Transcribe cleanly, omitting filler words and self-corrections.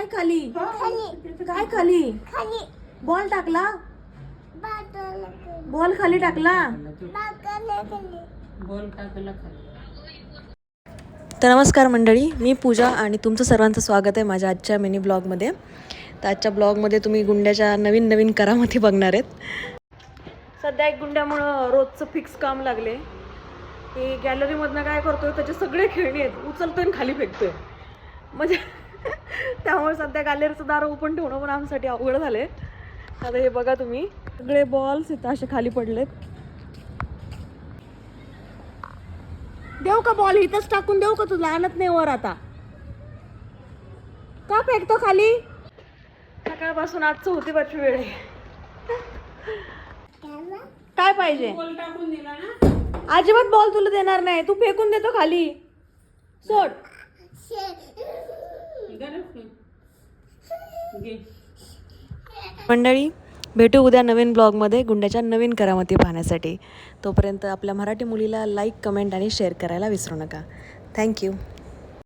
काय खाली काय खाली बॉल टाकला बॉल खाली टाकला तर नमस्कार मंडळी, मी पूजा आणि तुमचं सर्वांचं स्वागत आहे माझ्या आजच्या मिनी ब्लॉगमध्ये. तर आजच्या ब्लॉगमध्ये तुम्ही गुंड्याच्या नवीन नवीन करामती बघणार आहेत. सध्या एक गुंड्यामुळं रोजचं फिक्स काम लागले की गॅलरीमधनं काय करतोय, त्याचे सगळे खेळणी आहेत उचलतोय आणि खाली फेकतोय. म्हणजे त्यामुळे सध्या गॅलरीचं दार ओपन ठेवणं पण आमच्यासाठी अवघड झालं आहे. आता हे बघा तुम्ही, सगळे बॉल्स इथं असे खाली पडलेत. देऊ का बॉल इथंच टाकून देऊ का, तुला आणत नाही वर आता का फेकतो खाली. सकाळपासून आजचं होती बची वेळ आहे. काय पाहिजे, अजिबात बॉल तुला देणार नाही, तू फेकून देतो खाली. सोड. मंडळी, भेटू उद्या नवीन ब्लॉगमध्ये गुंड्याच्या नवीन करामती पाहण्यासाठी. तोपर्यंत आपल्या मराठी मुलीला लाईक, कमेंट आणि शेअर करायला विसरू नका. थँक्यू.